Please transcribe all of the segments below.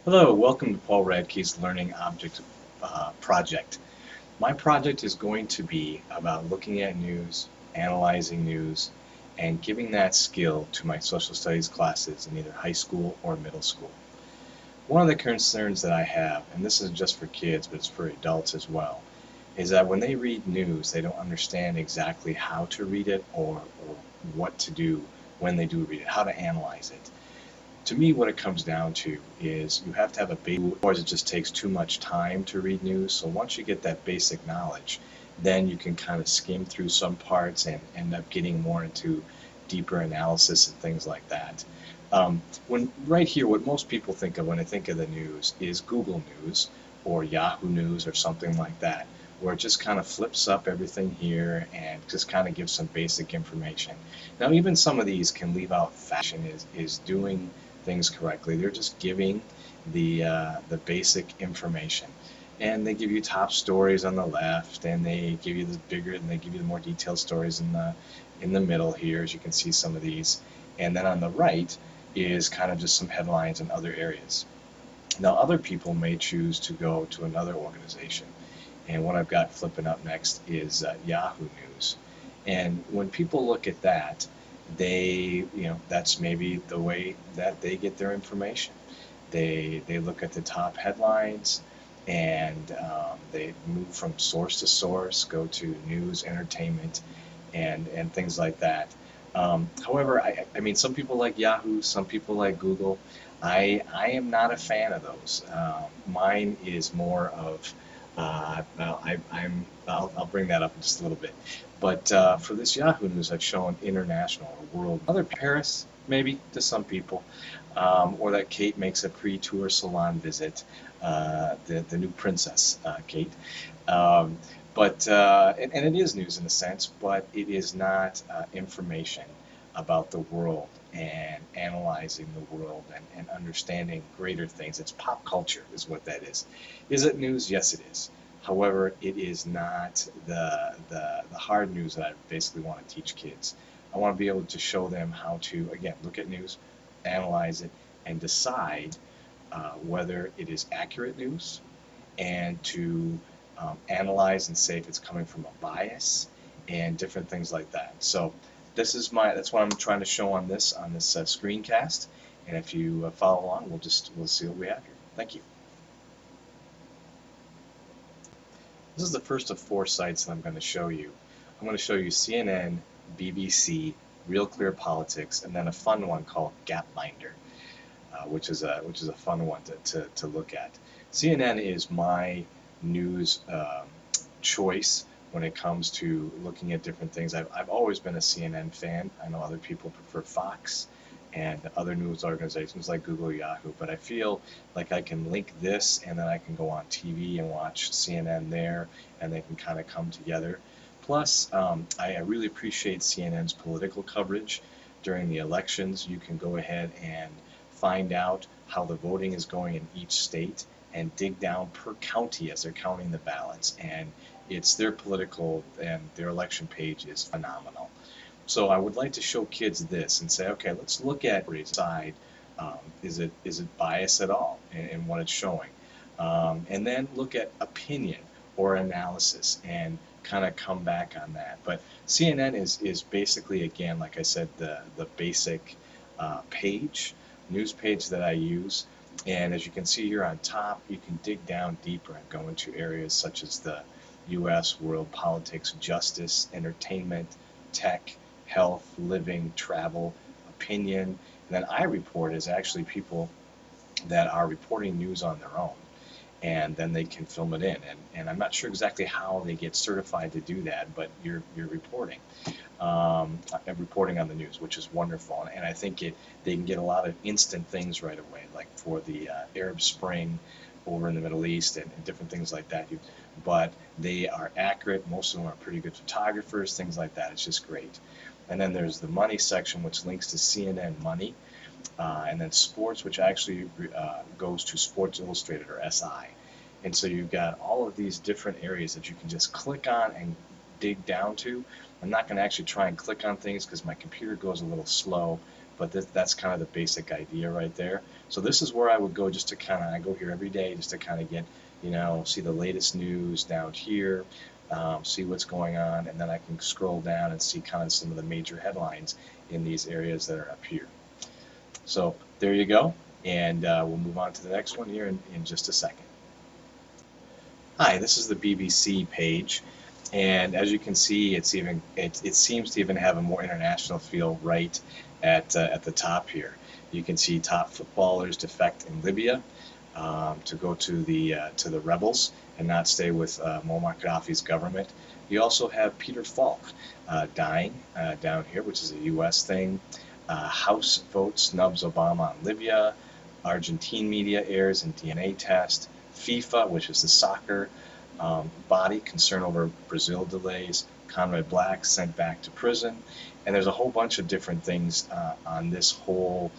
Hello, welcome to Paul Radke's Learning Object project. My project is going to be about looking at news, analyzing news, and giving that skill to my social studies classes in either high school or middle school. One of the concerns that I have, and this isn't just for kids, but it's for adults as well, is that when they read news, they don't understand exactly how to read it or what to do when they do read it, how to analyze it. To me, what it comes down to is you have to have a basic, otherwise it just takes too much time to read news. So once you get that basic knowledge, then you can kind of skim through some parts and end up getting more into deeper analysis and things like that. When right here, what most people think of when they think of the news is Google News or Yahoo News or something like that, where it just kind of flips up everything here and just kind of gives some basic information. Now, even some of these can leave out fashion is doing things correctly. They're just giving the basic information, and they give you top stories on the left, and they give you the bigger, and they give you the more detailed stories in the middle here, as you can see some of these, and then on the right is kind of just some headlines in other areas. Now, other people may choose to go to another organization, and what I've got flipping up next is Yahoo News. And when people look at that, that's maybe the way that they get their information. They look at the top headlines and they move from source to source, go to news, entertainment, and things like that. However, I mean, some people like Yahoo, some people like Google. I am not a fan of those. Mine is more of well, I'll bring that up in just a little bit. But for this Yahoo News, I've shown international or world, other Paris maybe to some people, or that Kate makes a pre-tour salon visit, the new princess, Kate. Um, and it is news in a sense, but it is not information about the world and analyzing the world and understanding greater things. It's pop culture is what that is. Is it news? Yes, it is. However, it is not the hard news that I basically want to teach kids. I want to be able to show them how to, again, look at news, analyze it, and decide whether it is accurate news and to analyze and say if it's coming from a bias and different things like that. So that's what I'm trying to show on this screencast. And if you follow along, we'll see what we have here. Thank you. This is the first of four sites that I'm going to show you. I'm going to show you CNN, BBC, Real Clear Politics, and then a fun one called Gapminder, which is a fun one to look at. CNN is my news choice when it comes to looking at different things. I've always been a CNN fan. I know other people prefer Fox and other news organizations like Google, Yahoo, but I feel like I can link this and then I can go on TV and watch CNN there, and they can kind of come together. Plus, I really appreciate CNN's political coverage during the elections. You can go ahead and find out how the voting is going in each state and dig down per county as they're counting the ballots. And it's their political and their election page is phenomenal. So I would like to show kids this and say, okay, let's look at side. Is it bias at all in what it's showing? And then look at opinion or analysis and kind of come back on that. But CNN is basically, again, like I said, the basic news page that I use. And as you can see here on top, you can dig down deeper and go into areas such as the U.S., world politics, justice, entertainment, tech, health, living, travel, opinion. And then iReport is actually people that are reporting news on their own, and then they can film it in. And I'm not sure exactly how they get certified to do that, but you're reporting. Reporting on the news, which is wonderful. And I think they can get a lot of instant things right away, like for the Arab Spring over in the Middle East and different things like that. But they are accurate. Most of them are pretty good photographers, things like that. It's just great. And then there's the money section, which links to CNN Money. And then sports, which actually goes to Sports Illustrated or SI. And so you've got all of these different areas that you can just click on and dig down to. I'm not going to actually try and click on things because my computer goes a little slow, but that's kind of the basic idea right there. So this is where I would go just to kind of, I go here every day just to kind of get, see the latest news down here, see what's going on, and then I can scroll down and see kind of some of the major headlines in these areas that are up here. So there you go, and we'll move on to the next one here in just a second. Hi, this is the BBC page, and as you can see, it seems to even have a more international feel right at the top here. You can see top footballers defect in Libya to go to the rebels and not stay with Muammar Gaddafi's government. You also have Peter Falk dying down here, which is a U.S. thing. House vote snubs Obama on Libya. Argentine media airs in DNA test. FIFA, which is the soccer body, concern over Brazil delays. Conrad Black sent back to prison. And there's a whole bunch of different things on this whole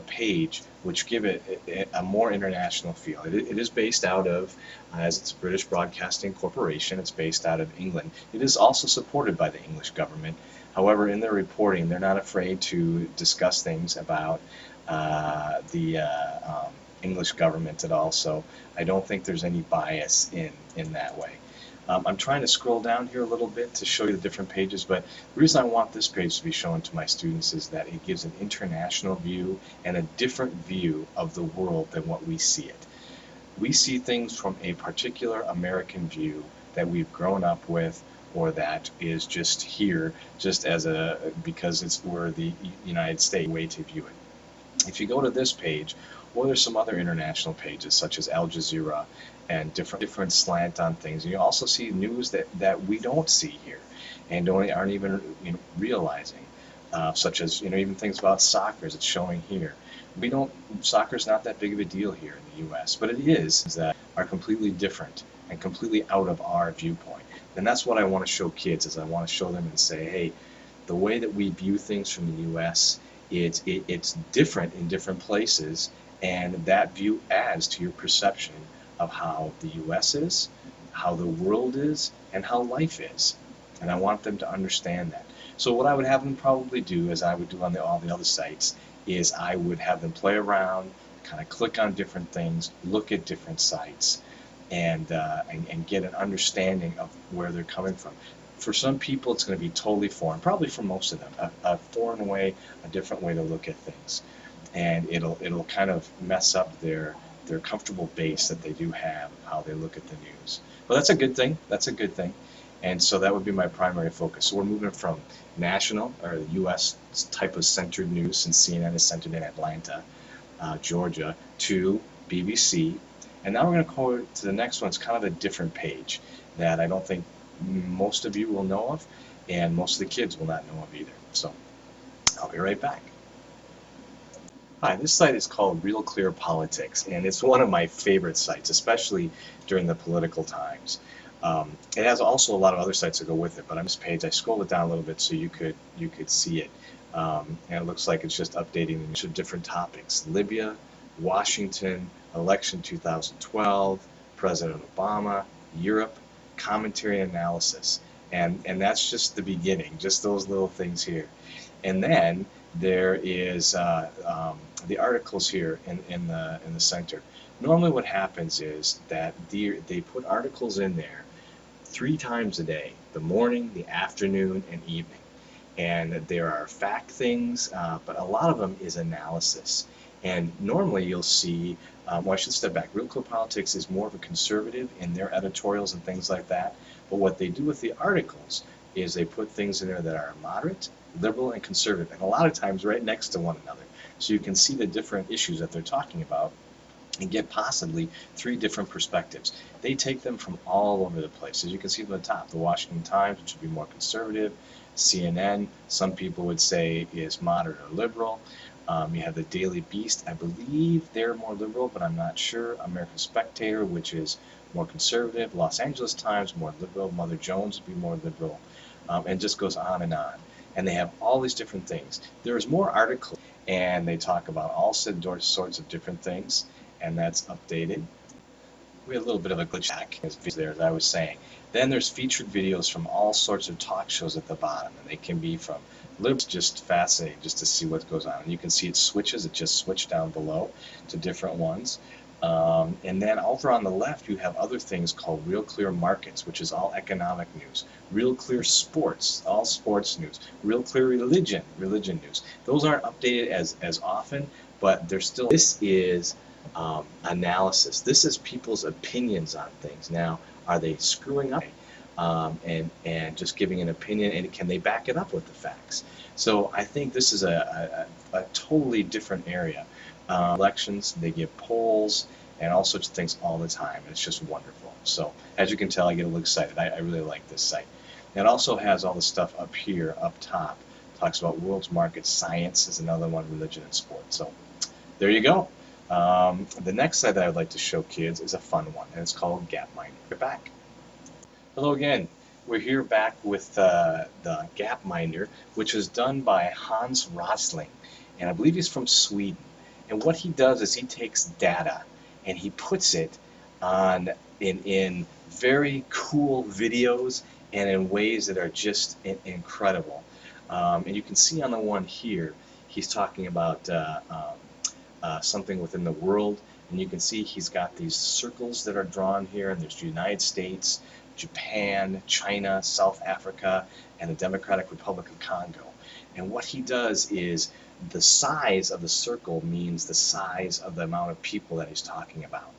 page which give it a more international feel. It is based out of, as it's British Broadcasting Corporation, it's based out of England. It is also supported by the English government. However, in their reporting, they're not afraid to discuss things about the English government at all, so I don't think there's any bias in that way. I'm trying to scroll down here a little bit to show you the different pages, but the reason I want this page to be shown to my students is that it gives an international view and a different view of the world than what we see it. We see things from a particular American view that we've grown up with, or that is just here, just as because we're the United States way to view it. If you go to this page, or there's some other international pages such as Al Jazeera and different slant on things. And you also see news that we don't see here and aren't even realizing, such as even things about soccer as it's showing here. Soccer's not that big of a deal here in the U.S., but it is that are completely different and completely out of our viewpoint. And that's what I want to show kids, is I want to show them and say, hey, the way that we view things from the U.S., it's different in different places, and that view adds to your perception of how the U.S. is, how the world is, and how life is. And I want them to understand that. So what I would have them probably do, as I would do on all the other sites, is I would have them play around, kind of click on different things, look at different sites, and get an understanding of where they're coming from. For some people, it's going to be totally foreign, probably for most of them, a foreign way, a different way to look at things. And it'll kind of mess up their comfortable base that they do have of how they look at the news. But that's a good thing. That's a good thing. And so that would be my primary focus. So we're moving from national, or the U.S. type of centered news, since CNN is centered in Atlanta, Georgia, to BBC. And now we're going to go to the next one. It's kind of a different page that I don't think most of you will know of, and most of the kids will not know of either. So I'll be right back. Hi, this site is called Real Clear Politics, and it's one of my favorite sites, especially during the political times. It has also a lot of other sites that go with it, but on this page I scrolled it down a little bit so you could see it. And it looks like it's just updating a bunch of different topics: Libya, Washington, election 2012, President Obama, Europe, commentary and analysis. And that's just the beginning, just those little things here. And then there is the articles here in the center. Normally what happens is that they put articles in there 3 times a day: the morning, the afternoon, and evening. And there are fact things, but a lot of them is analysis. And normally you'll see, well, I should step back. Real Clear Politics is more of a conservative in their editorials and things like that. But what they do with the articles is they put things in there that are moderate, liberal, and conservative, and a lot of times right next to one another. So you can see the different issues that they're talking about and get possibly 3 different perspectives. They take them from all over the place. As you can see from the top, the Washington Times, which would be more conservative, CNN, some people would say is moderate or liberal. You have the Daily Beast, I believe they're more liberal, but I'm not sure. American Spectator, which is more conservative. Los Angeles Times, more liberal. Mother Jones would be more liberal. And just goes on. And they have all these different things. There's more articles, and they talk about all sorts of different things, and that's updated. we had a little bit of a glitch back there, as I was saying. Then there's featured videos from all sorts of talk shows at the bottom, and they can be from libs, just fascinating just to see what goes on. And you can see it switches, it just switched down below to different ones. And then over on the left, you have other things called Real Clear Markets, which is all economic news. Real Clear Sports, all sports news. Real Clear Religion, religion news. Those aren't updated as often, but they're still. This is analysis. This is people's opinions on things. Now, are they screwing up and just giving an opinion, and can they back it up with the facts? So I think this is a totally different area. Elections, they give polls and all sorts of things all the time, and it's just wonderful. So as you can tell, I get a little excited. I really like this site. It also has all the stuff up here, up top. Talks about world's markets, science is another one, religion and sports. So there you go. The next site that I'd like to show kids is a fun one, and it's called Gapminder. We're back. Hello again. We're here back with the Gapminder, which is done by Hans Rosling, and I believe he's from Sweden. And what he does is he takes data and he puts it on in very cool videos and in ways that are just incredible. And you can see on the one here, he's talking about something within the world, and you can see he's got these circles that are drawn here, and there's the United States, Japan, China, South Africa, and the Democratic Republic of Congo. And what he does is the size of the circle means the size of the amount of people that he's talking about,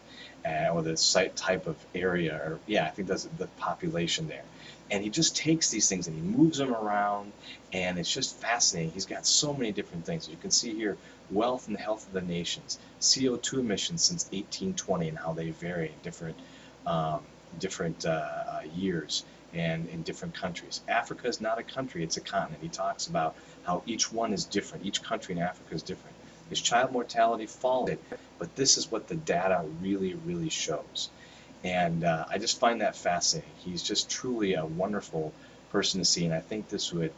or the type of area, or yeah, I think that's the population there. And he just takes these things and he moves them around, and it's just fascinating. He's got so many different things. You can see here wealth and the health of the nations, CO2 emissions since 1820 and how they vary in different years and in different countries. Africa is not a country, it's a continent. He talks about how each one is different. Each country in Africa is different. Is child mortality falling? But this is what the data really shows. And I just find that fascinating. He's just truly a wonderful person to see, and I think this would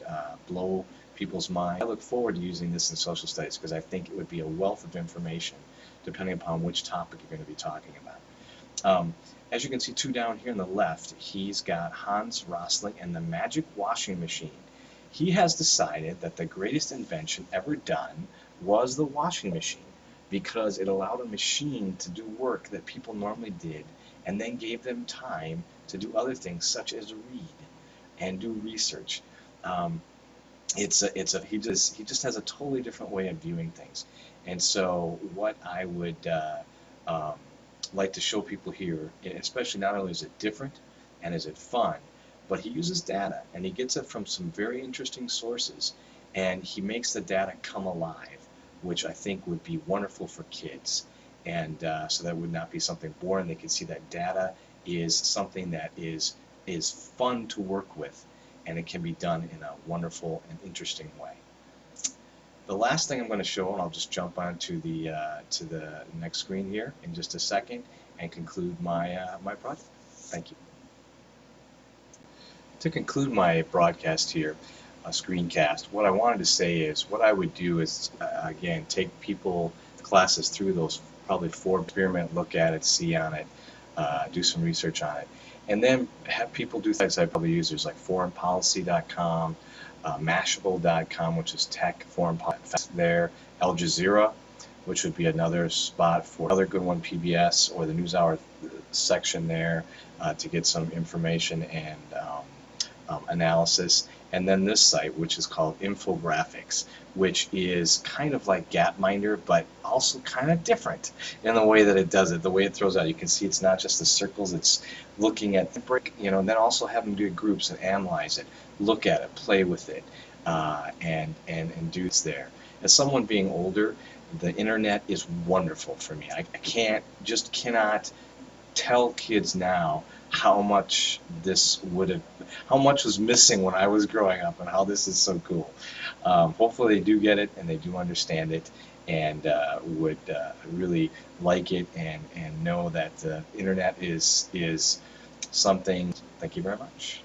blow people's mind. I look forward to using this in social studies because I think it would be a wealth of information depending upon which topic you're going to be talking about. As you can see too down here on the left, he's got Hans Rosling and the magic washing machine. He has decided that the greatest invention ever done was the washing machine because it allowed a machine to do work that people normally did and then gave them time to do other things such as read and do research. He just has a totally different way of viewing things. And so what I would like to show people here, especially not only is it different and is it fun, but he uses data and he gets it from some very interesting sources, and he makes the data come alive, which I think would be wonderful for kids. And so that would not be something boring. They can see that data is something that is fun to work with, and it can be done in a wonderful and interesting way. The last thing I'm going to show, and I'll just jump on to the next screen here in just a second and conclude my my project. Thank you. To conclude my broadcast here, a screencast, what I wanted to say is what I would do is again take classes through those probably 4 experiment, look at it, see on it, do some research on it, and then have people do sites I probably use. There's like foreignpolicy.com, Mashable.com, which is tech, foreign policy there, Al Jazeera, which would be another spot for another good one, PBS, or the NewsHour section there to get some information and analysis. And then this site, which is called Infographics, which is kind of like Gapminder, but also kind of different in the way that it does it, the way it throws out. You can see it's not just the circles, it's looking at the brick, and then also have them do groups and analyze it, look at it, play with it, and do it there. As someone being older, the internet is wonderful for me. I cannot tell kids now how much how much was missing when I was growing up, and how this is so cool. Hopefully they do get it and they do understand it, and would really like it and know that the internet is something. Thank you very much.